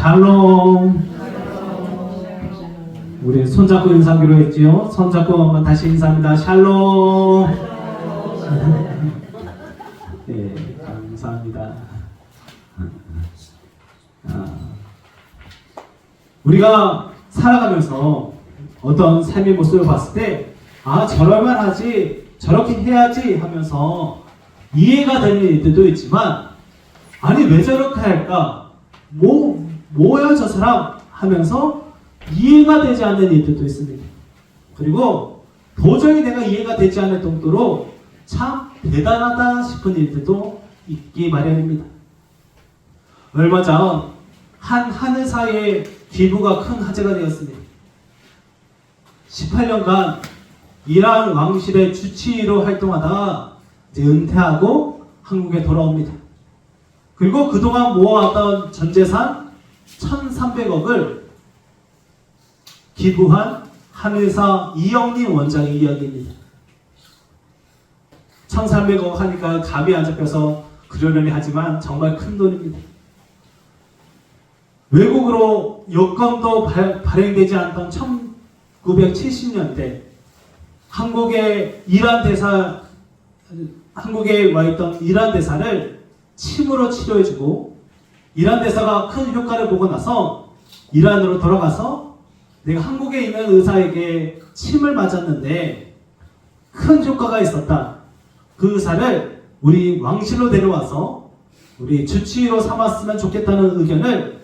샬롬. 우리 손잡고 인사하기로 했지요. 손잡고 한번 다시 인사합니다. 샬롬. 네, 감사합니다. 우리가 살아가면서 어떤 삶의 모습을 봤을 때, 아, 저럴만 하지, 저렇게 해야지 하면서 이해가 되는 일들도 있지만, 아니, 왜 저렇게 할까? 뭐야, 저 사람? 하면서 이해가 되지 않는 일들도 있습니다. 그리고 도저히 내가 이해가 되지 않을 정도로 참 대단하다 싶은 일들도 있기 마련입니다. 얼마 전 한 한의사의 기부가 큰 화제가 되었습니다. 18년간 이란 왕실의 주치의로 활동하다가 이제 은퇴하고 한국에 돌아옵니다. 그리고 그동안 모아왔던 전재산 1,300억을 기부한 한의사 이영림 원장의 이야기입니다. 1,300억 하니까 감이 안 잡혀서 그러려니 하지만 정말 큰 돈입니다. 외국으로 여권도 발행되지 않던 1970년대 한국에 와 있던 이란 대사를 침으로 치료해주고, 이란 대사가 큰 효과를 보고 나서 이란으로 돌아가서 내가 한국에 있는 의사에게 침을 맞았는데 큰 효과가 있었다. 그 의사를 우리 왕실로 데려와서 우리 주치의로 삼았으면 좋겠다는 의견을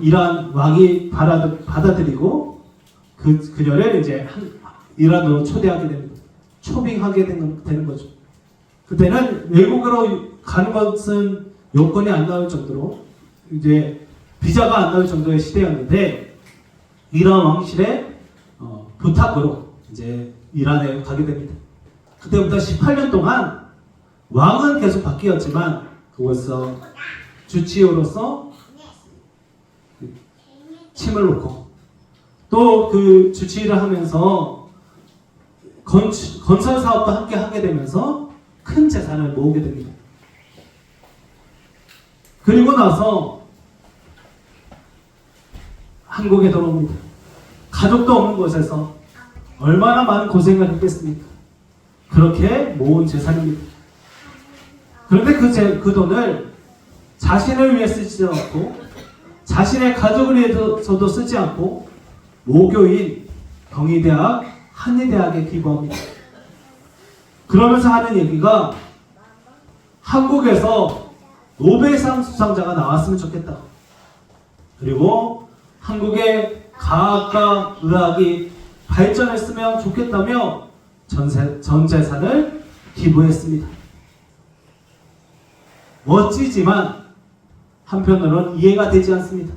이란 왕이 받아들이고 그녀를 이제 이란으로 초대하게 됩니다. 초빙하게 되는 거죠. 그때는 외국으로 가는 것은 여건이 안 나올 정도로, 이제 비자가 안 나올 정도의 시대였는데, 이란 왕실의 부탁으로 이제 이란에 가게 됩니다. 그때부터 18년 동안 왕은 계속 바뀌었지만 그곳에서 주치의로서 침을 놓고, 또 그 주치의를 하면서 건설 사업도 함께 하게 되면서 큰 재산을 모으게 됩니다. 그리고 나서 한국에 돌아옵니다. 가족도 없는 곳에서 얼마나 많은 고생을 했겠습니까? 그렇게 모은 재산입니다. 그런데 그 돈을 자신을 위해 쓰지 않고, 자신의 가족을 위해서도 쓰지 않고, 모교인 경희대학, 한의대학에 기부합니다. 그러면서 하는 얘기가, 한국에서 노벨상 수상자가 나왔으면 좋겠다. 그리고 한국의 과학과 의학이 발전했으면 좋겠다며 전 재산을 기부했습니다. 멋지지만 한편으로는 이해가 되지 않습니다.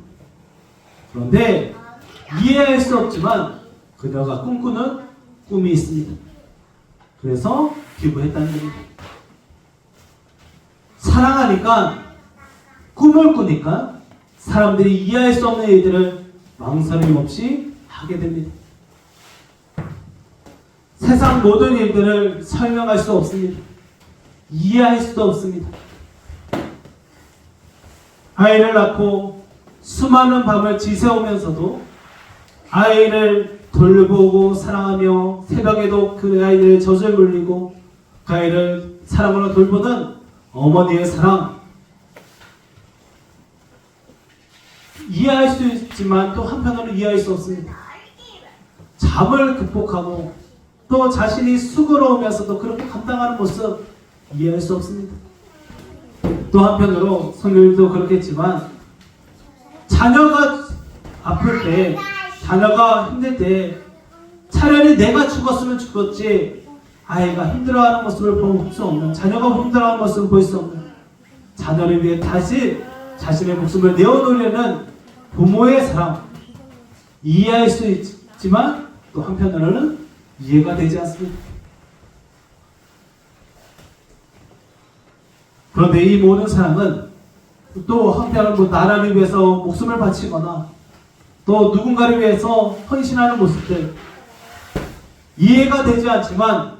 그런데 이해할 수 없지만 그녀가 꿈꾸는 꿈이 있습니다. 그래서 기부했다는 겁니다. 사랑하니까, 꿈을 꾸니까 사람들이 이해할 수 없는 일들을 망설임 없이 하게 됩니다. 세상 모든 일들을 설명할 수 없습니다. 이해할 수도 없습니다. 아이를 낳고 수많은 밤을 지새우면서도 아이를 돌보고 사랑하며 새벽에도 그 아이들의 젖을 물리고 그 아이를 사랑으로 돌보는 어머니의 사랑, 이해할 수 있지만 또 한편으로 이해할 수 없습니다. 잠을 극복하고 또 자신이 수고로우면서도 그렇게 감당하는 모습 이해할 수 없습니다. 또 한편으로 성경도 그렇겠지만 자녀가 아플 때, 자녀가 힘들 때 차라리 내가 죽었으면 죽었지, 아이가 힘들어하는 모습을 볼 수 없는, 자녀가 힘들어하는 모습을 볼 수 없는, 자녀를 위해 다시 자신의 목숨을 내어놓으려는 부모의 사랑, 이해할 수 있지만 또 한편으로는 이해가 되지 않습니다. 그런데 이 모든 사랑은 또 한편으로 나라를 위해서 목숨을 바치거나 또 누군가를 위해서 헌신하는 모습들, 이해가 되지 않지만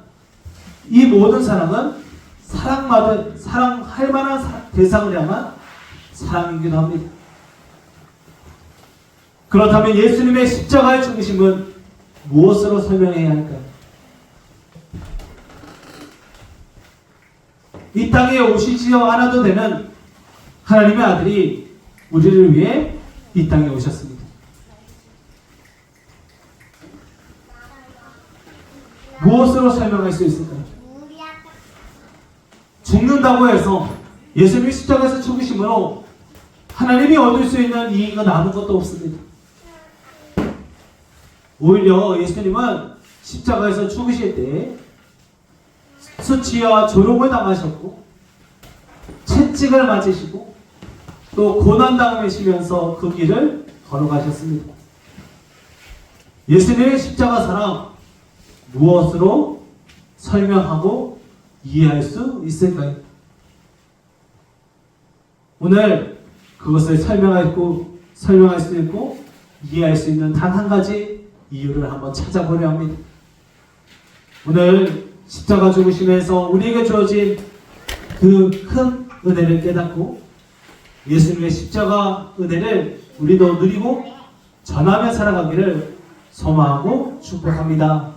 이 모든 사랑은 사랑할 만한 대상을 향한 사랑이기도 합니다. 그렇다면 예수님의 십자가의 죽으심은 무엇으로 설명해야 할까요? 이 땅에 오시지 않아도 되는 하나님의 아들이 우리를 위해 이 땅에 오셨습니다. 무엇으로 설명할 수 있을까요? 죽는다고 해서 예수님이 십자가에서 죽으심으로 하나님이 얻을 수 있는 이익은 아무것도 없습니다. 오히려 예수님은 십자가에서 죽으실 때 수치와 조롱을 당하셨고 채찍을 맞으시고 또 고난당하시면서 그 길을 걸어가셨습니다. 예수님의 십자가 사랑 무엇으로 설명하고 이해할 수 있을까요? 오늘 그것을 설명할 수 있고 이해할 수 있는 단 한 가지 이유를 한번 찾아보려 합니다. 오늘 십자가 죽으심에서 우리에게 주어진 그 큰 은혜를 깨닫고 예수님의 십자가 은혜를 우리도 누리고 전하며 살아가기를 소망하고 축복합니다.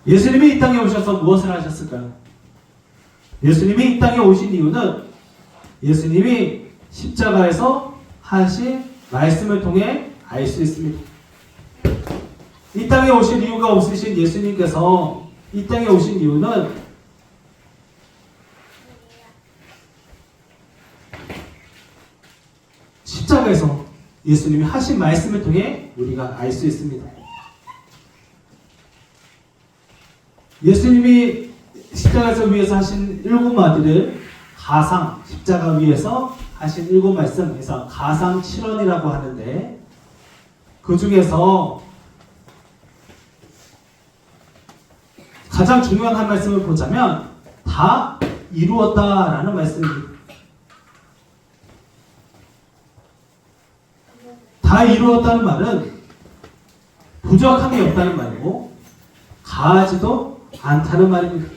예수님이 이 땅에 오셔서 무엇을 하셨을까요? 예수님이 이 땅에 오신 이유는 예수님이 십자가에서 하신 말씀을 통해 알 수 있습니다. 이 땅에 오실 이유가 없으신 예수님께서 이 땅에 오신 이유는 십자가에서 예수님이 하신 말씀을 통해 우리가 알 수 있습니다. 예수님이 십자가에서 위에서 하신 7마디를 가상, 십자가 위에서 하신 7말씀, 그래서 가상 7원이라고 하는데 그 중에서 가장 중요한 한 말씀을 보자면 다 이루었다라는 말씀입니다. 다 이루었다는 말은 부족함이 없다는 말이고 가하지도 않다는 말입니다.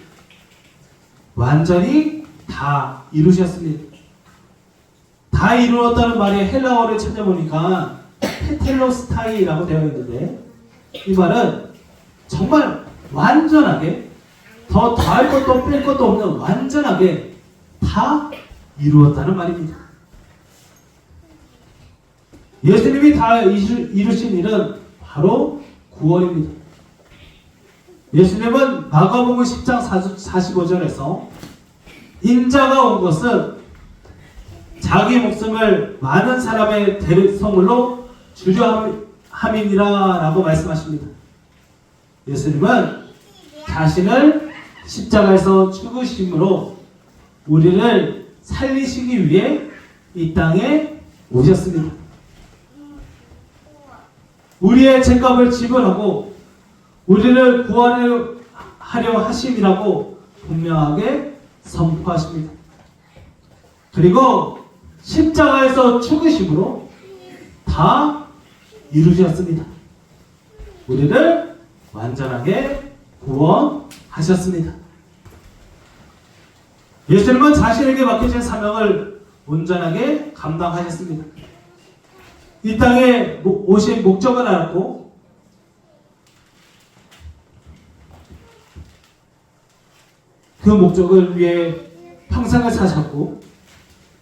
완전히 다 이루셨습니다. 다 이루었다는 말이 헬라어를 찾아보니까 테텔로스타이라고 되어 있는데 이 말은 정말 완전하게 더 더할 것도 뺄 것도 없는 완전하게 다 이루었다는 말입니다. 예수님이 다 이루신 일은 바로 구원입니다. 예수님은 마가복음 10장 45절에서 인자가 온 것은 자기 목숨을 많은 사람의 대성물로 주려 함이니라 라고 말씀하십니다. 예수님은 자신을 십자가에서 죽으심으로 우리를 살리시기 위해 이 땅에 오셨습니다. 우리의 죄값을 지불하고 우리를 구원하려 하심이라고 분명하게 선포하십니다. 그리고 십자가에서 죽으심으로 다 이루셨습니다. 우리를 완전하게 구원하셨습니다. 예수님은 자신에게 맡겨진 사명을 온전하게 감당하셨습니다. 이 땅에 오신 목적을 알았고 그 목적을 위해 평생을 사셨고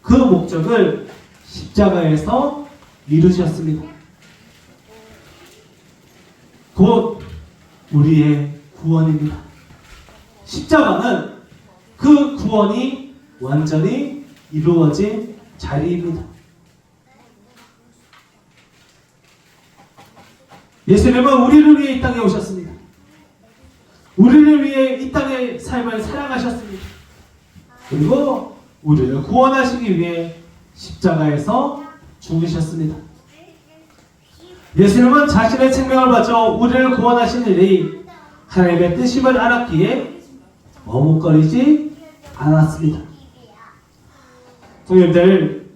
그 목적을 십자가에서 이루셨습니다. 곧 우리의 구원입니다. 십자가는 그 구원이 완전히 이루어진 자리입니다. 예수님은 우리를 위해 이 땅에 오셨습니다. 우리를 위해 이 땅의 삶을 살아가셨습니다. 그리고 우리를 구원하시기 위해 십자가에서 죽으셨습니다. 예수님은 자신의 생명을 바쳐 우리를 구원하신 일이 하나님의 뜻임을 알았기에 머뭇거리지 않았습니다. 성도님들,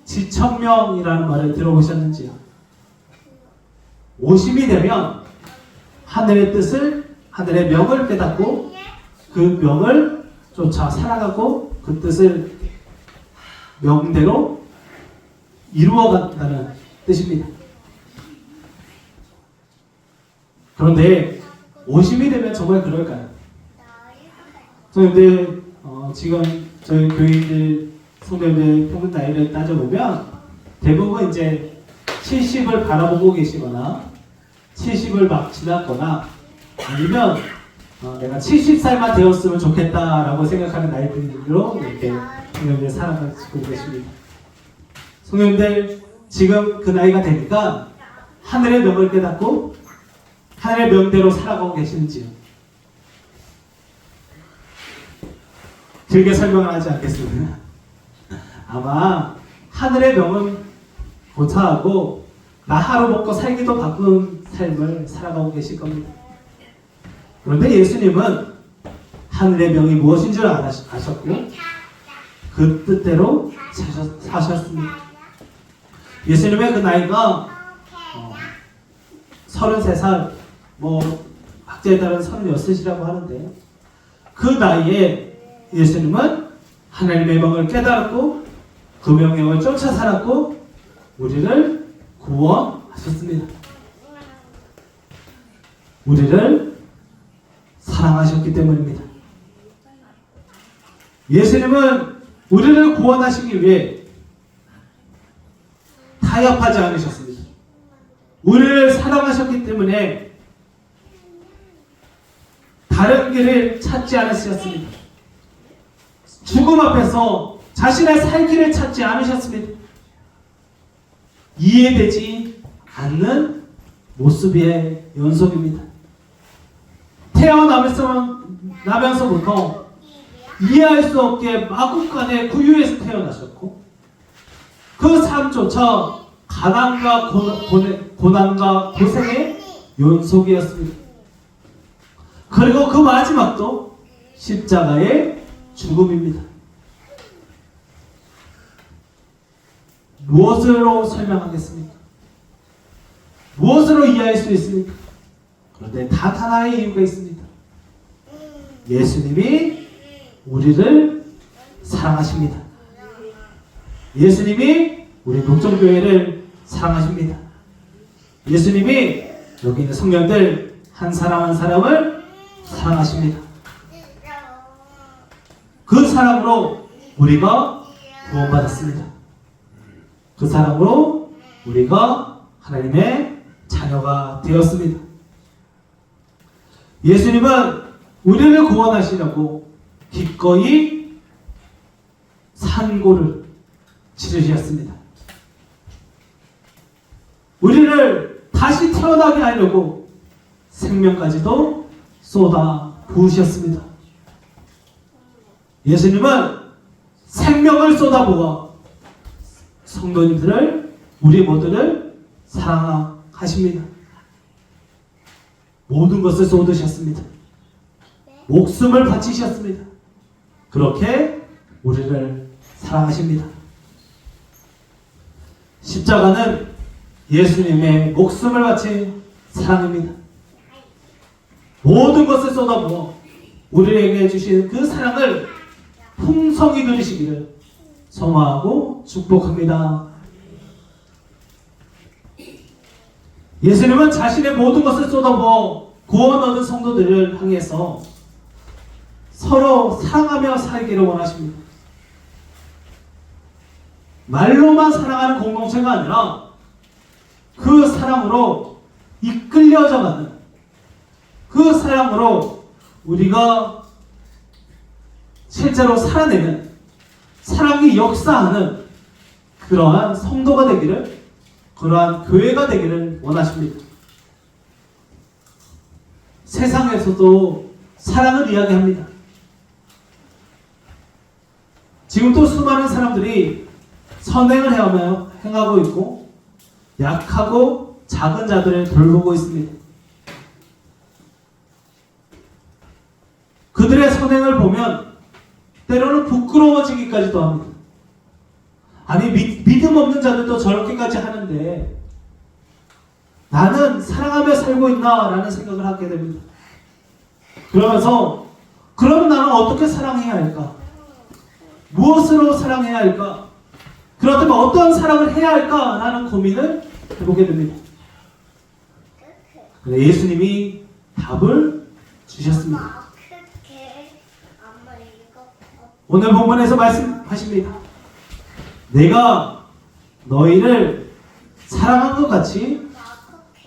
지천명이라는 말을 들어보셨는지요? 오심이 되면 하늘의 뜻을, 하늘의 명을 깨닫고 그 명을 쫓아 살아가고 그 뜻을 명대로 이루어간다는 뜻입니다. 그런데 50이 되면 정말 그럴까요? 성도님들, 지금 저희 교인들, 성도님들 평균 나이를 따져보면 대부분 이제 70을 바라보고 계시거나 70을 막 지났거나 아니면 내가 70살만 되었으면 좋겠다라고 생각하는 나이들로 이렇게 성도님들 살아가고 계십니다. 성도님들, 지금 그 나이가 되니까 하늘의 명을 깨닫고 하늘의 명대로 살아가고 계시는지요? 길게 설명을 하지 않겠습니다. 아마 하늘의 명은 고차하고 나 하루 먹고 살기도 바쁜 삶을 살아가고 계실 겁니다. 그런데 예수님은 하늘의 명이 무엇인 줄 아셨고 그 뜻대로 사셨습니다. 예수님의 그 나이가 33살, 학자에 따른 36이라고 하는데요. 그 나이에 예수님은 하나님의 명을 깨달았고 그 명령을 쫓아 살았고 우리를 구원하셨습니다. 우리를 사랑하셨기 때문입니다. 예수님은 우리를 구원하시기 위해 타협하지 않으셨습니다. 우리를 사랑하셨기 때문에 다른 길을 찾지 않으셨습니다. 죽음 앞에서 자신의 살 길을 찾지 않으셨습니다. 이해되지 않는 모습의 연속입니다. 태어나면서부터 이해할 수 없게 마구간의 구유에서 태어나셨고 그 삶조차 가난과 고난과 고생의 연속이었습니다. 그리고 그 마지막도 십자가의 죽음입니다. 무엇으로 설명하겠습니까? 무엇으로 이해할 수 있습니까? 그런데 다 하나의 이유가 있습니다. 예수님이 우리를 사랑하십니다. 예수님이 우리 녹정교회를 사랑하십니다. 예수님이 여기 있는 성령들 한 사람 한 사람을 사랑하십니다. 그 사랑으로 우리가 구원받았습니다. 그 사랑으로 우리가 하나님의 자녀가 되었습니다. 예수님은 우리를 구원하시려고 기꺼이 산고를 치르셨습니다. 우리를 다시 태어나게 하려고 생명까지도 쏟아 부으셨습니다. 예수님은 생명을 쏟아부어 성도님들을, 우리 모두를 사랑하십니다. 모든 것을 쏟으셨습니다. 목숨을 바치셨습니다. 그렇게 우리를 사랑하십니다. 십자가는 예수님의 목숨을 바친 사랑입니다. 모든 것을 쏟아부어 우리에게 주신 그 사랑을 풍성히 누리시기를 소망하고 축복합니다. 예수님은 자신의 모든 것을 쏟아부어 구원 얻은 성도들을 향해서 서로 사랑하며 살기를 원하십니다. 말로만 사랑하는 공동체가 아니라 그 사랑으로 이끌려져가는, 그 사랑으로 우리가 실제로 살아내는, 사랑이 역사하는 그러한 성도가 되기를, 그러한 교회가 되기를 원하십니다. 세상에서도 사랑을 이야기합니다. 지금도 수많은 사람들이 선행을 행하고 있고 약하고 작은 자들을 돌보고 있습니다. 그들의 선행을 보면 때로는 부끄러워지기까지도 합니다. 아니 믿음 없는 자들도 저렇게까지 하는데 나는 사랑하며 살고 있나? 라는 생각을 하게 됩니다. 그러면서 그러면 나는 어떻게 사랑해야 할까? 무엇으로 사랑해야 할까? 그렇다면 어떤 사랑을 해야 할까? 라는 고민을 해보게 됩니다. 근데 예수님이 답을 주셨습니다. 오늘 본문에서 말씀하십니다. 내가 너희를 사랑한 것 같이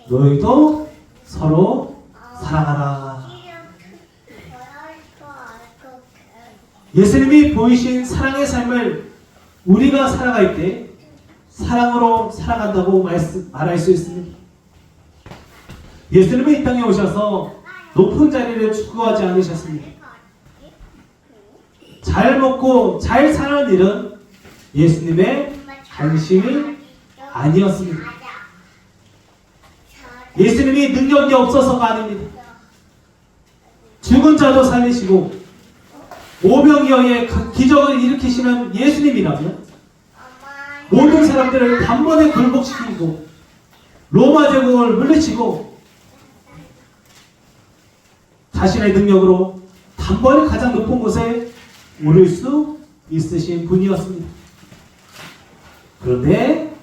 너희도 서로 사랑하라. 예수님이 보이신 사랑의 삶을 우리가 살아갈 때 사랑으로 살아간다고 말할 수 있습니다. 예수님이 이 땅에 오셔서 높은 자리를 추구하지 않으셨습니다. 잘 먹고 잘 사는 일은 예수님의 관심이 아니었습니다. 예수님이 능력이 없어서가 아닙니다. 죽은 자도 살리시고 오병이어의 기적을 일으키시는 예수님이라면 모든 사람들을 단번에 굴복시키고 로마 제국을 물리치고 자신의 능력으로 단번에 가장 높은 곳에 오를 수 있으신 분이었습니다. 그런데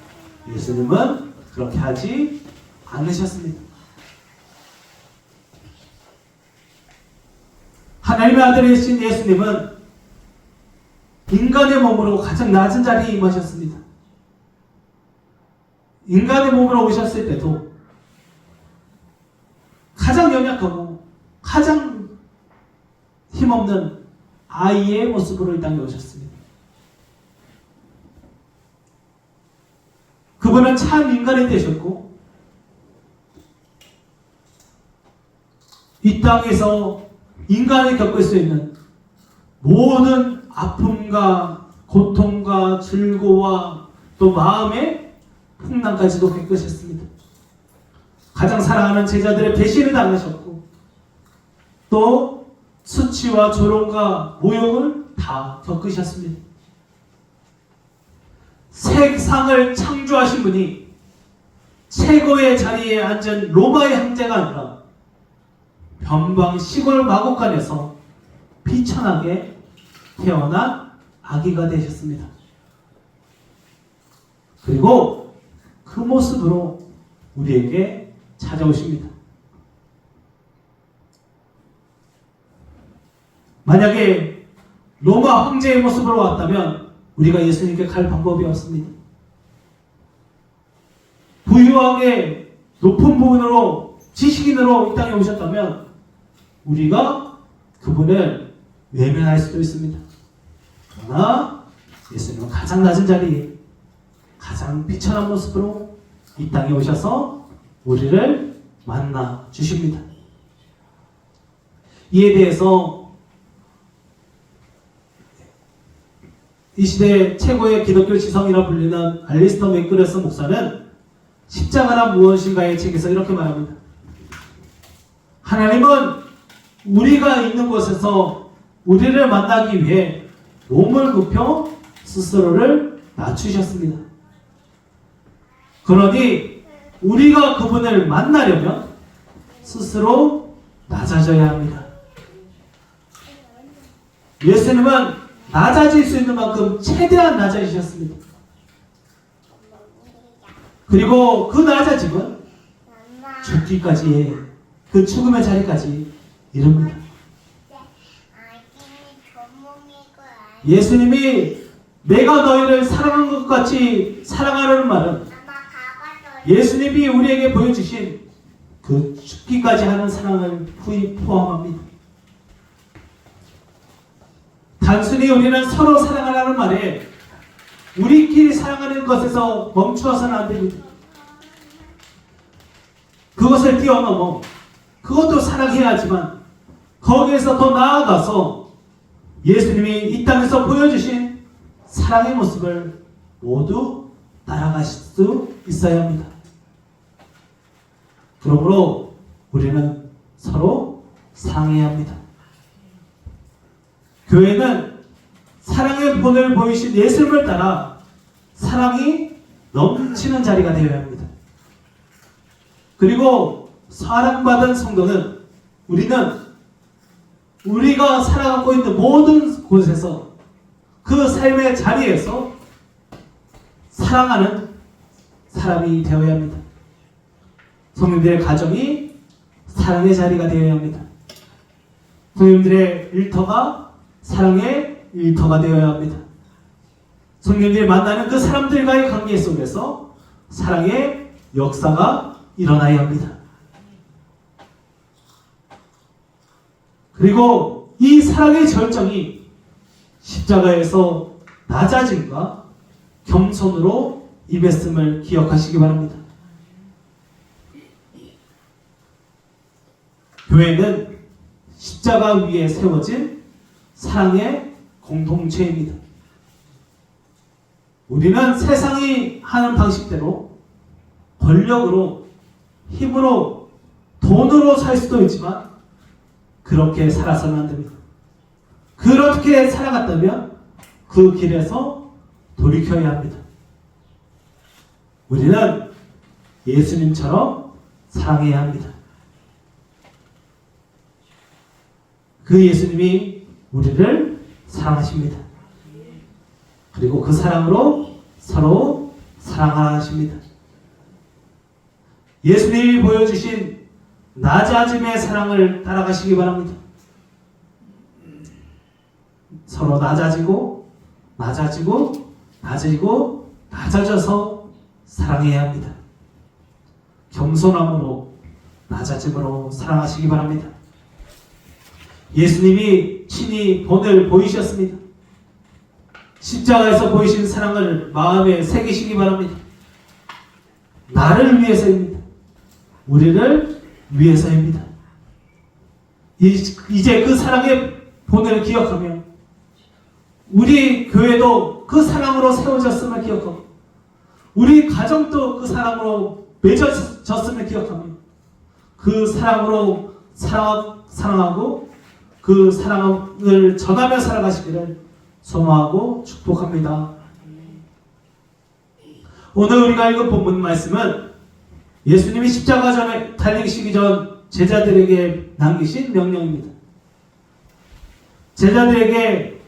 예수님은 그렇게 하지 않으셨습니다. 하나님의 아들이신 예수님은 인간의 몸으로 가장 낮은 자리에 임하셨습니다. 인간의 몸으로 오셨을 때도 가장 연약하고 가장 힘없는 아이의 모습으로 이 땅에 오셨습니다. 그분은 참 인간이 되셨고 이 땅에서 인간이 겪을 수 있는 모든 아픔과 고통과 즐거움과 또 마음의 풍랑까지도 겪으셨습니다. 가장 사랑하는 제자들의 배신을 당하셨고 또 수치와 조롱과 모욕을 다 겪으셨습니다. 세상을 창조하신 분이 최고의 자리에 앉은 로마의 황제가 아니라 변방 시골 마곡간에서 비천하게 태어난 아기가 되셨습니다. 그리고 그 모습으로 우리에게 찾아오십니다. 만약에 로마 황제의 모습으로 왔다면 우리가 예수님께 갈 방법이 없습니다. 부유하게 높은 부분으로 지식인으로 이 땅에 오셨다면 우리가 그분을 외면할 수도 있습니다. 그러나 예수님은 가장 낮은 자리에 가장 비천한 모습으로 이 땅에 오셔서 우리를 만나 주십니다. 이에 대해서 이 시대 최고의 기독교 지성이라 불리는 알리스터 맥그레스 목사는 십자가란 무엇인가의 책에서 이렇게 말합니다. 하나님은 우리가 있는 곳에서 우리를 만나기 위해 몸을 굽혀 스스로를 낮추셨습니다. 그러니 우리가 그분을 만나려면 스스로 낮아져야 합니다. 예수님은 낮아질 수 있는 만큼 최대한 낮아지셨습니다. 그리고 그 낮아짐은 죽기까지의 그 죽음의 자리까지 이릅니다. 예수님이 내가 너희를 사랑한 것 같이 사랑하라는 말은 예수님이 우리에게 보여주신 그 죽기까지 하는 사랑을 포함합니다. 단순히 우리는 서로 사랑하라는 말에 우리끼리 사랑하는 것에서 멈추어서는 안 됩니다. 그것을 뛰어넘어 그것도 사랑해야 하지만 거기에서 더 나아가서 예수님이 이 땅에서 보여주신 사랑의 모습을 모두 따라가실 수 있어야 합니다. 그러므로 우리는 서로 사랑해야 합니다. 교회는 사랑의 본을 보이신 예수님을 따라 사랑이 넘치는 자리가 되어야 합니다. 그리고 사랑받은 성도는 우리는 우리가 살아가고 있는 모든 곳에서 그 삶의 자리에서 사랑하는 사람이 되어야 합니다. 성도님들의 가정이 사랑의 자리가 되어야 합니다. 성도님들의 일터가 사랑의 일터가 되어야 합니다. 성도님들이 만나는 그 사람들과의 관계 속에서 사랑의 역사가 일어나야 합니다. 그리고 이 사랑의 절정이 십자가에서 낮아짐과 겸손으로 임했음을 기억하시기 바랍니다. 교회는 십자가 위에 세워진 사랑의 공동체입니다. 우리는 세상이 하는 방식대로 권력으로, 힘으로, 돈으로 살 수도 있지만 그렇게 살아서는 안 됩니다. 그렇게 살아갔다면 그 길에서 돌이켜야 합니다. 우리는 예수님처럼 사랑해야 합니다. 그 예수님이 우리를 사랑하십니다. 그리고 그 사랑으로 서로 사랑하라 하십니다. 예수님이 보여주신 낮아짐의 사랑을 따라가시기 바랍니다. 서로 낮아지고 낮아져서 사랑해야 합니다. 겸손함으로 낮아짐으로 사랑하시기 바랍니다. 예수님이 친히 본을 보이셨습니다. 십자가에서 보이신 사랑을 마음에 새기시기 바랍니다. 나를 위해서입니다. 우리를 위해서입니다. 이제 그 사랑의 본을 기억하며 우리 교회도 그 사랑으로 세워졌음을 기억하고 우리 가정도 그 사랑으로 맺어졌음을 기억하며 그 사랑으로 사랑하고 그 사랑을 전하며 살아가시기를 소망하고 축복합니다. 오늘 우리가 읽은 본문 말씀은 예수님이 십자가 전에 달리시기 전 제자들에게 남기신 명령입니다. 제자들에게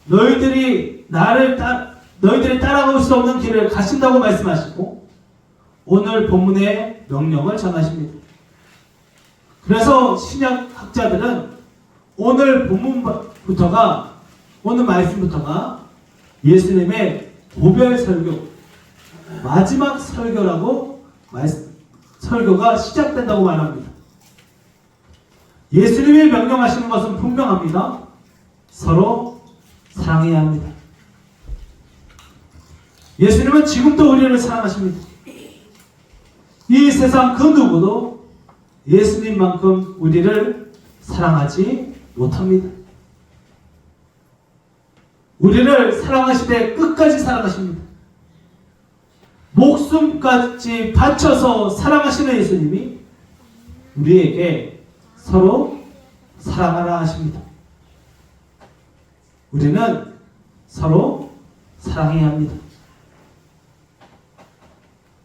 너희들이 따라갈 수 없는 길을 가신다고 말씀하시고 오늘 본문의 명령을 전하십니다. 그래서 신약학자들은 오늘 본문부터가 오늘 말씀부터가 예수님의 고별 설교, 마지막 설교라고 설교가 시작된다고 말합니다. 예수님이 명령하시는 것은 분명합니다. 서로 사랑해야 합니다. 예수님은 지금도 우리를 사랑하십니다. 이 세상 그 누구도 예수님만큼 우리를 사랑하지 못합니다. 우리를 사랑하시되 끝까지 사랑하십니다. 목숨까지 바쳐서 사랑하시는 예수님이 우리에게 서로 사랑하라 하십니다. 우리는 서로 사랑해야 합니다.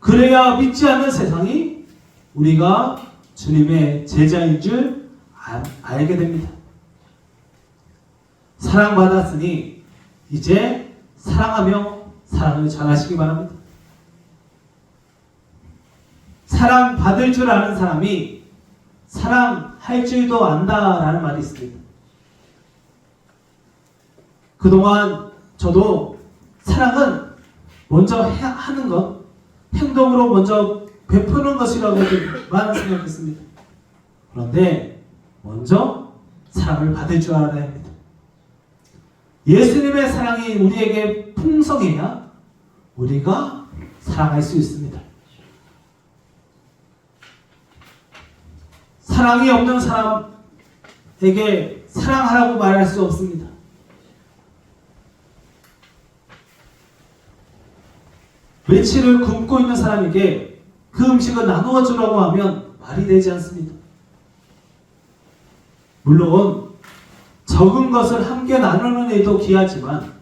그래야 믿지 않는 세상이 우리가 주님의 제자인 줄 알게 됩니다. 사랑받았으니 이제 사랑하며 사랑을 잘하시기 바랍니다. 사랑받을 줄 아는 사람이 사랑할 줄도 안다라는 말이 있습니다. 그동안 저도 사랑은 먼저 하는 것, 행동으로 먼저 베푸는 것이라고만 생각했습니다. 그런데 먼저 사랑을 받을 줄 알아야 합니다. 예수님의 사랑이 우리에게 풍성해야 우리가 사랑할 수 있습니다. 사랑이 없는 사람에게 사랑하라고 말할 수 없습니다. 며칠을 굶고 있는 사람에게 그 음식을 나누어 주라고 하면 말이 되지 않습니다. 물론 적은 것을 함께 나누는 일도 귀하지만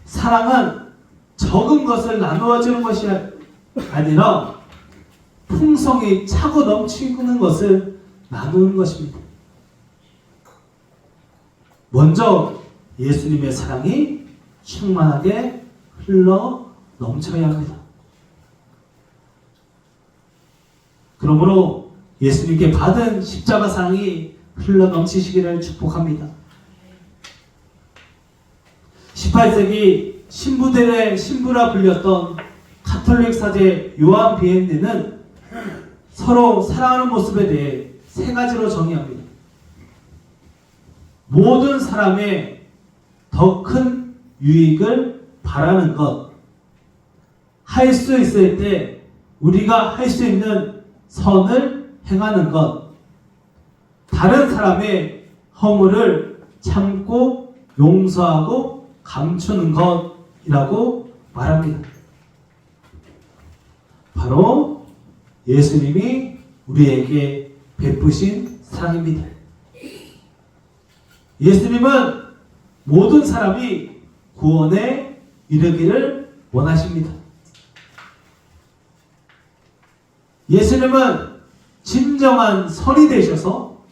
사랑은 적은 것을 나누어 주는 것이 아니라 풍성히 차고 넘치는 것을 나누는 것입니다. 먼저 예수님의 사랑이 충만하게 흘러 넘쳐야 합니다. 그러므로 예수님께 받은 십자가 사랑이 흘러넘치시기를 축복합니다. 18세기 신부들의 신부라 불렸던 가톨릭 사제 요한 비엔네는 서로 사랑하는 모습에 대해 세 가지로 정의합니다. 모든 사람의 더 큰 유익을 바라는 것, 할 수 있을 때 우리가 할 수 있는 선을 행하는 것, 다른 사람의 허물을 참고 용서하고 감추는 것이라고 말합니다. 바로 예수님이 우리에게 베푸신 사랑입니다. 예수님은 모든 사람이 구원에 이르기를 원하십니다. 예수님은 진정한 선이 되셔서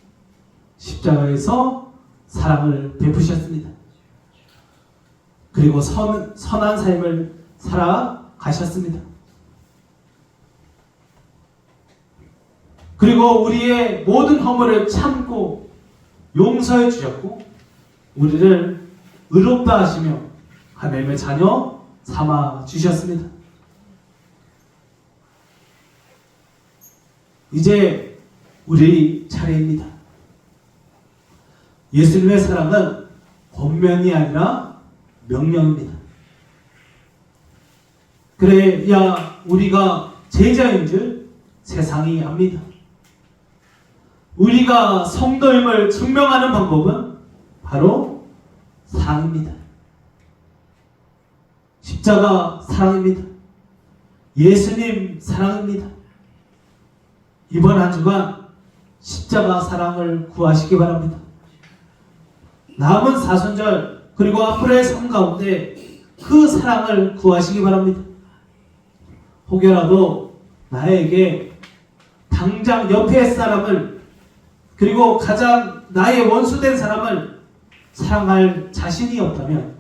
십자가에서 사랑을 베푸셨습니다. 그리고 선한 삶을 살아가셨습니다. 그리고 우리의 모든 허물을 참고 용서해 주셨고 우리를 의롭다 하시며 하나님의 자녀 삼아 주셨습니다. 이제 우리 차례입니다. 예수님의 사랑은 권면이 아니라 명령입니다. 그래야 우리가 제자인 줄 세상이 압니다. 우리가 성도임을 증명하는 방법은 바로 사랑입니다. 십자가 사랑입니다. 예수님 사랑입니다. 이번 한 주간 십자가 사랑을 구하시기 바랍니다. 남은 사순절 그리고 앞으로의 삶 가운데 그 사랑을 구하시기 바랍니다. 혹여라도 나에게 당장 옆에 사람을 그리고 가장 나의 원수된 사람을 사랑할 자신이 없다면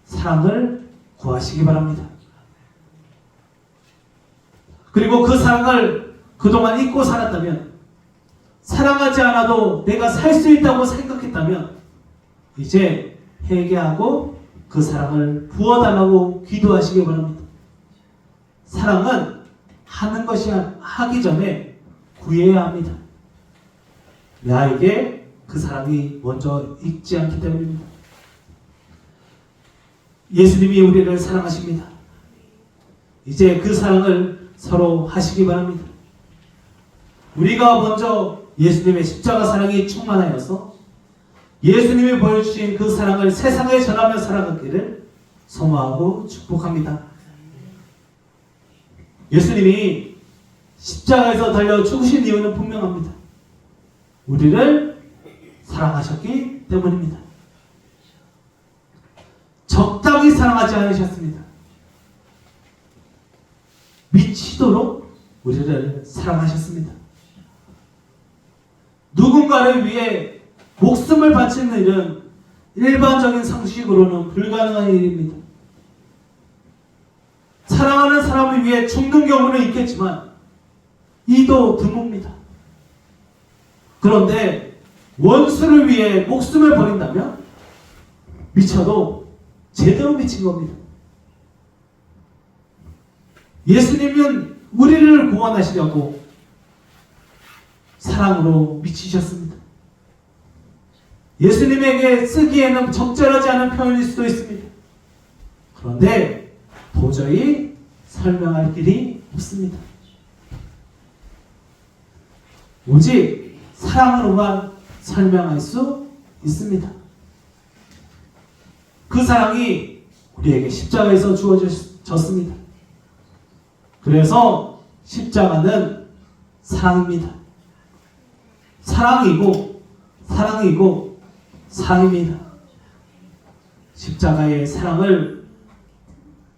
사랑을 구하시기 바랍니다. 그리고 그 사랑을 그동안 잊고 살았다면 사랑하지 않아도 내가 살 수 있다고 생각했다면 이제 회개하고 그 사랑을 부어달라고 기도하시기 바랍니다. 사랑은 하는 것이 하기 전에 구해야 합니다. 나에게 그 사랑이 먼저 있지 않기 때문입니다. 예수님이 우리를 사랑하십니다. 이제 그 사랑을 서로 하시기 바랍니다. 우리가 먼저 예수님의 십자가 사랑이 충만하여서 예수님이 보여주신 그 사랑을 세상에 전하며 살아가기를 소망하고 축복합니다. 예수님이 십자가에서 달려 죽으신 이유는 분명합니다. 우리를 사랑하셨기 때문입니다. 적당히 사랑하지 않으셨습니다. 미치도록 우리를 사랑하셨습니다. 누군가를 위해 목숨을 바치는 일은 일반적인 상식으로는 불가능한 일입니다. 사랑하는 사람을 위해 죽는 경우는 있겠지만 이도 드뭅니다. 그런데 원수를 위해 목숨을 버린다면 미쳐도 제대로 미친 겁니다. 예수님은 우리를 구원하시려고 사랑으로 미치셨습니다. 예수님에게 쓰기에는 적절하지 않은 표현일 수도 있습니다. 그런데 도저히 설명할 길이 없습니다. 오직 사랑으로만 설명할 수 있습니다. 그 사랑이 우리에게 십자가에서 주어졌습니다. 그래서 십자가는 사랑입니다. 사랑이고 사랑입니다. 십자가의 사랑을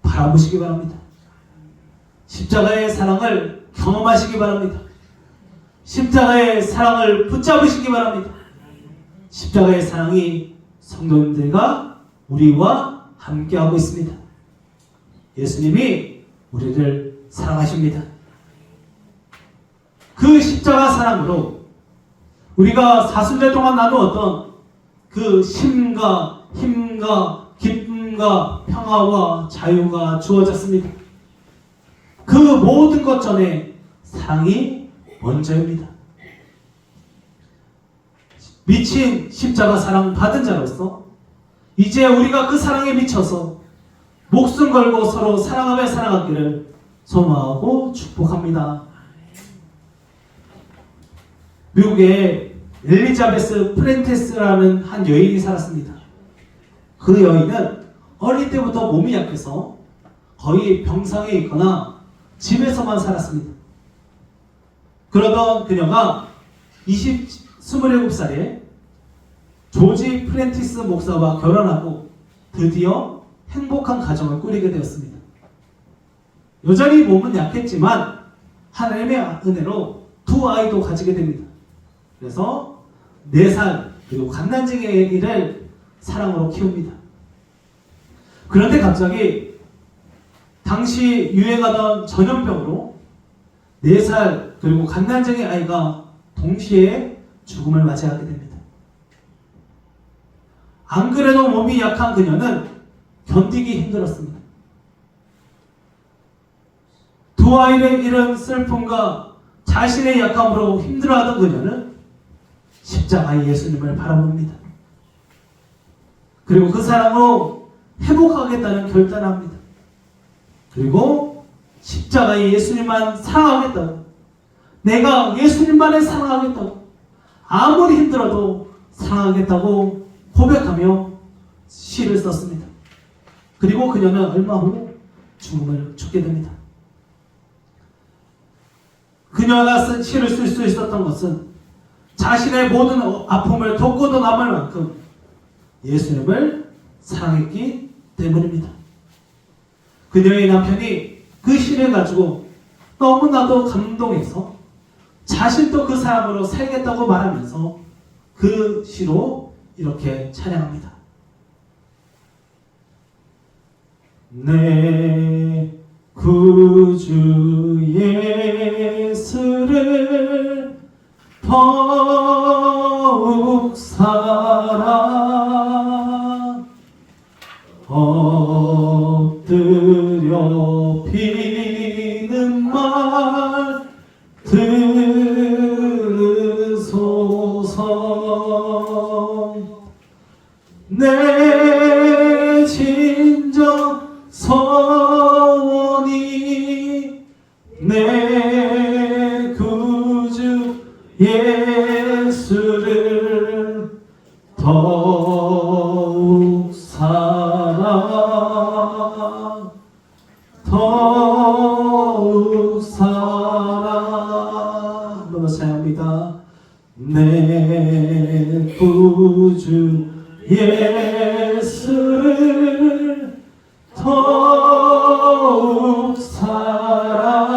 바라보시기 바랍니다. 십자가의 사랑을 경험하시기 바랍니다. 십자가의 사랑을 붙잡으시기 바랍니다. 십자가의 사랑이 성도님들과 우리와 함께하고 있습니다. 예수님이 우리를 사랑하십니다. 그 십자가 사랑으로 우리가 사순절 동안 나누었던 그 힘과 기쁨과 평화와 자유가 주어졌습니다. 그 모든 것 전에 사랑이 먼저입니다. 미친 십자가 사랑 받은 자로서 이제 우리가 그 사랑에 미쳐서 목숨 걸고 서로 사랑하며 살아가기를 소망하고 축복합니다. 미국에 엘리자베스 프렌테스라는 한 여인이 살았습니다. 그 여인은 어릴 때부터 몸이 약해서 거의 병상에 있거나 집에서만 살았습니다. 그러던 그녀가 27살에 조지 프렌티스 목사와 결혼하고 드디어 행복한 가정을 꾸리게 되었습니다. 여전히 몸은 약했지만 하나님의 은혜로 두 아이도 가지게 됩니다. 그래서 4살 그리고 갓난쟁이 아기를 사랑으로 키웁니다. 그런데 갑자기 당시 유행하던 전염병으로 4살 그리고 갓난쟁이 아이가 동시에 죽음을 맞이하게 됩니다. 안 그래도 몸이 약한 그녀는 견디기 힘들었습니다. 두 아이를 잃은 슬픔과 자신의 약함으로 힘들어하던 그녀는 십자가의 예수님을 바라봅니다. 그리고 그 사랑으로 회복하겠다는 결단을 합니다. 그리고 십자가의 예수님만 사랑하겠다고, 내가 예수님만을 사랑하겠다고, 아무리 힘들어도 사랑하겠다고 고백하며 시를 썼습니다. 그리고 그녀는 얼마 후 죽게 됩니다. 그녀가 쓴 시를 쓸 수 있었던 것은 자신의 모든 아픔을 덮고도 남을 만큼 예수님을 사랑했기 때문입니다. 그녀의 남편이 그 시를 가지고 너무나도 감동해서 자신도 그 사람으로 살겠다고 말하면서 그 시로 이렇게 찬양합니다. 내 구주 예수를 더욱 사랑 엎드려 비는 말 들으소서. 내 진정 서원이 내 구주 예수를 더욱 사랑 너무 사랑합니다. 내 구주 예수를 더욱 사랑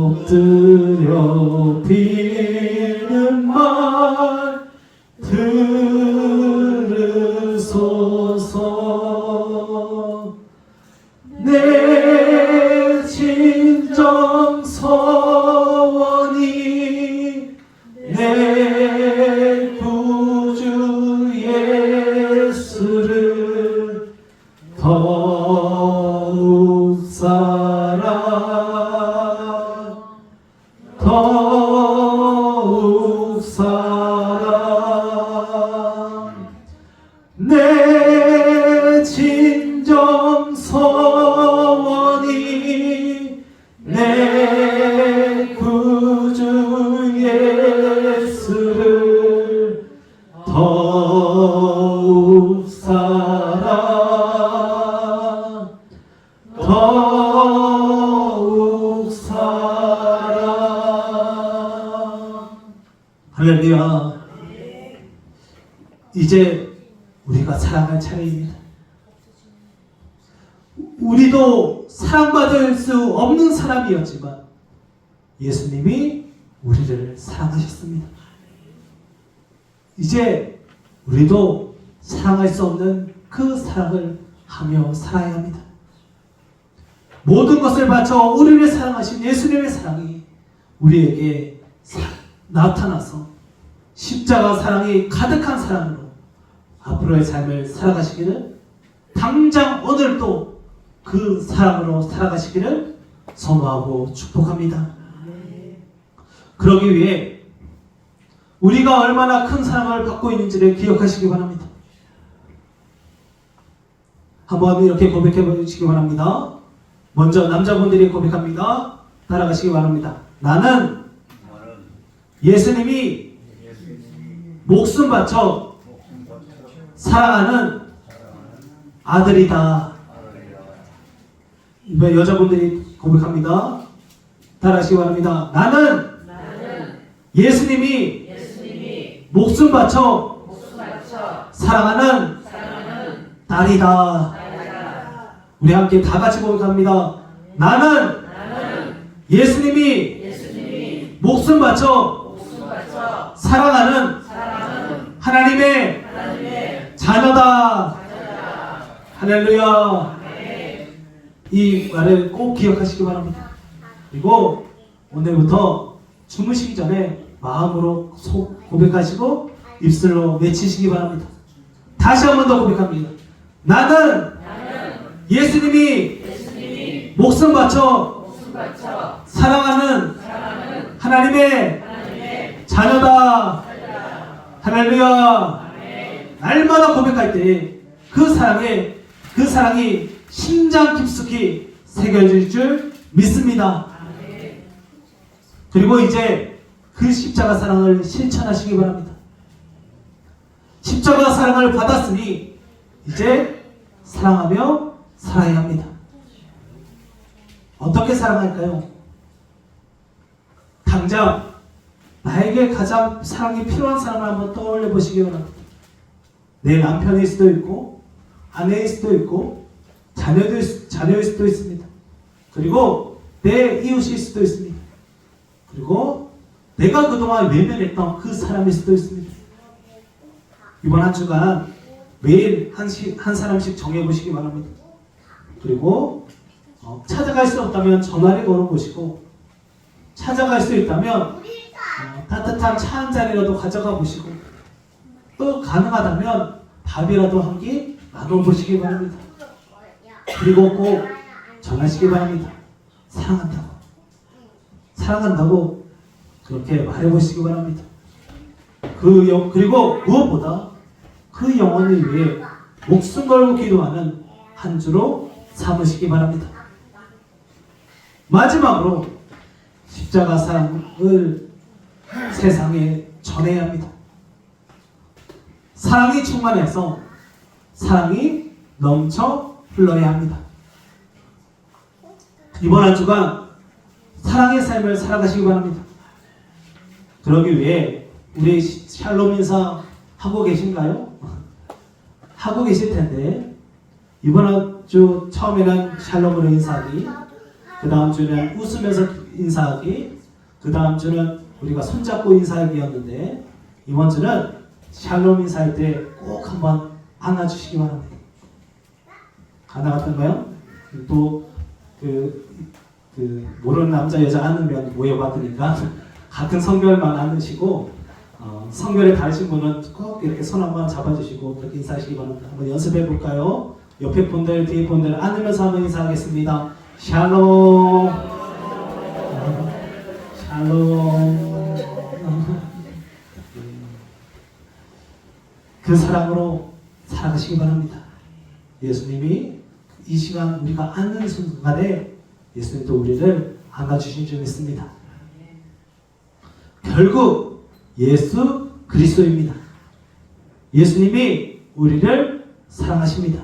엎드려 비는 말 들으소서. 내 진정 서원이 내 구주 예수를 더욱 사랑 더욱 사랑. 내 진정 서원이 내 구주 예수를 더욱 사랑 더욱 사랑. 할렐루야. 이제 우리가 사랑할 차례입니다. 우리도 사랑받을 수 없는 사람이었지만 예수님이 우리를 사랑하셨습니다. 이제 우리도 사랑할 수 없는 그 사랑을 하며 살아야 합니다. 모든 것을 바쳐 우리를 사랑하신 예수님의 사랑이 우리에게 나타나서 십자가 사랑이 가득한 사랑으로 앞으로의 삶을 살아가시기를, 당장 오늘도 그 사랑으로 살아가시기를 선호하고 축복합니다. 그러기 위해 우리가 얼마나 큰 사랑을 받고 있는지를 기억하시기 바랍니다. 한번 이렇게 고백해 보시기 바랍니다. 먼저 남자분들이 고백합니다. 따라가시기 바랍니다. 나는 예수님이 목숨 바쳐 사랑하는 아들이다. 이번 여자분들이 고백합니다. 따라하시기 바랍니다. 나는 예수님이 목숨 바쳐 사랑하는 딸이다. 우리 함께 다 같이 고백합니다. 나는 예수님이 목숨 바쳐 사랑하는 하나님의 자녀다. 할렐루야. 이 말을 꼭 기억하시기 바랍니다. 그리고 오늘부터 주무시기 전에 마음으로 고백하시고 입술로 외치시기 바랍니다. 다시 한 번 더 고백합니다. 나는 예수님이 목숨 바쳐 사랑하는 하나님의 자녀다. 할렐루야. 날마다 고백할 때 그 사랑이 심장 깊숙이 새겨질 줄 믿습니다. 그리고 이제 그 십자가 사랑을 실천하시기 바랍니다. 십자가 사랑을 받았으니 이제 사랑하며 살아야 합니다. 어떻게 사랑할까요? 당장 나에게 가장 사랑이 필요한 사람을 한번 떠올려 보시기 바랍니다. 내 남편일 수도 있고 아내일 수도 있고 자녀일 수도 있습니다. 그리고 내 이웃일 수도 있습니다. 그리고 내가 그동안 외면했던 그 사람일 수도 있습니다. 이번 한 주간 매일 한 사람씩 정해보시기 바랍니다. 그리고 찾아갈 수 없다면 전화를 걸어보시고, 찾아갈 수 있다면 따뜻한 차 한 잔이라도 가져가 보시고, 또 가능하다면 밥이라도 한 끼 나눠보시기 바랍니다. 그리고 꼭 전하시기 바랍니다. 사랑한다고 그렇게 말해보시기 바랍니다. 그리고 무엇보다 그 영혼을 위해 목숨 걸고 기도하는 한 주로 삼으시기 바랍니다. 마지막으로 십자가 사랑을 세상에 전해야 합니다. 사랑이 충만해서 사랑이 넘쳐 흘러야 합니다. 이번 한 주간 사랑의 삶을 살아가시기 바랍니다. 그러기 위해 우리 샬롬 인사 하고 계신가요? 하고 계실 텐데, 이번 주 처음에는 샬롬으로 인사하기, 그 다음 주는 웃으면서 인사하기, 그 다음 주는 우리가 손잡고 인사하기였는데, 이번 주는 샬롬 인사할 때 꼭 한번 안아주시기 바랍니다. 가능하던가요? 또 모르는 남자 여자 안으면 모여받으니까 같은 성별만 안으시고, 성별이 다르신 분은 꼭 이렇게 손 한번 잡아주시고 그렇게 인사하시기 바랍니다. 한번 연습해 볼까요? 옆에 분들, 뒤에 분들 안으면서 한번 인사하겠습니다. 샬롬. 샬롬. 그 사랑으로 살아가시기 바랍니다. 예수님이 이 시간 우리가 앉는 순간에 예수님도 우리를 안아주신 줄 믿습니다. 결국 예수 그리스도입니다. 예수님이 우리를 사랑하십니다.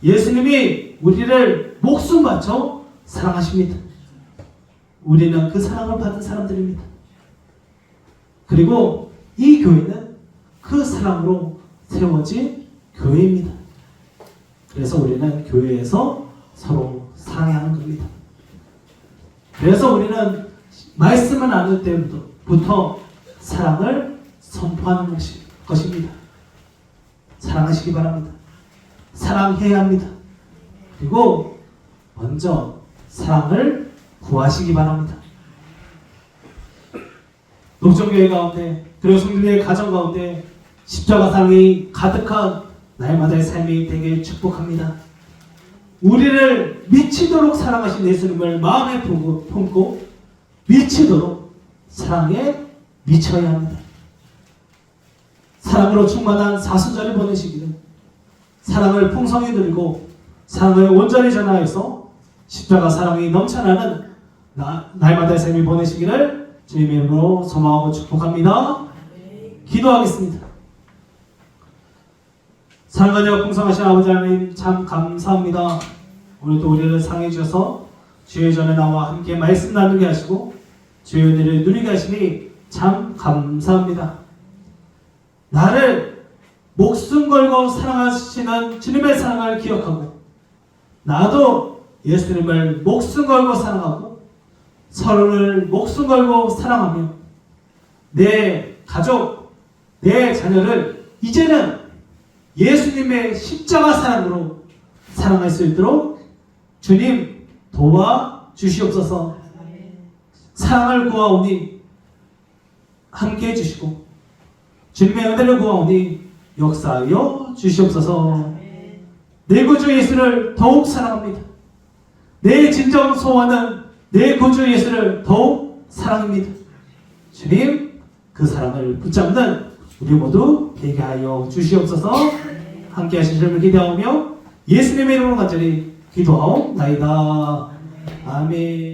예수님이 우리를 목숨 바쳐 사랑하십니다. 우리는 그 사랑을 받은 사람들입니다. 그리고 이 교회는 그 사랑으로 세워진 교회입니다. 그래서 우리는 교회에서 서로 사랑하는 겁니다. 그래서 우리는 말씀을 나눌 때부터 사랑을 선포하는 것입니다. 사랑하시기 바랍니다. 사랑해야 합니다. 그리고 먼저 사랑을 구하시기 바랍니다. 녹정교회 가운데 그리고 성도들의 가정 가운데 십자가 사랑이 가득한 날마다의 삶이 되길 축복합니다. 우리를 미치도록 사랑하신 예수님을 마음에 품고 미치도록 사랑에 미쳐야 합니다. 사랑으로 충만한 사순절을 보내시기를, 사랑을 풍성히 누리고 사랑을 온전히 전하여서 십자가 사랑이 넘쳐나는 날마다의 삶을 보내시기를 주님의 이름으로 소망하고 축복합니다. 기도하겠습니다. 사랑하며 풍성하신 아버지 하나님 참 감사합니다. 오늘도 우리를 사랑해 주셔서 주의 전에 나와 함께 말씀 나누게 하시고 주의 은혜를 누리게 하시니 참 감사합니다. 나를 목숨 걸고 사랑하시는 주님의 사랑을 기억하고 나도 예수님을 목숨 걸고 사랑하고 서로를 목숨 걸고 사랑하며 내 가족, 내 자녀를 이제는 예수님의 십자가 사랑으로 사랑할 수 있도록 주님 도와주시옵소서. 사랑을 구하오니 함께해 주시고 주님의 은혜를 구하오니 역사하여 주시옵소서. 내 구주 예수를 더욱 사랑합니다. 내 진정 소원은 내 구주 예수를 더욱 사랑합니다. 주님 그 사랑을 붙잡는 우리 모두 되게 하여 주시옵소서. 함께 하신 주님을 기대하며 예수님의 이름으로 간절히 기도하옵나이다. 아멘.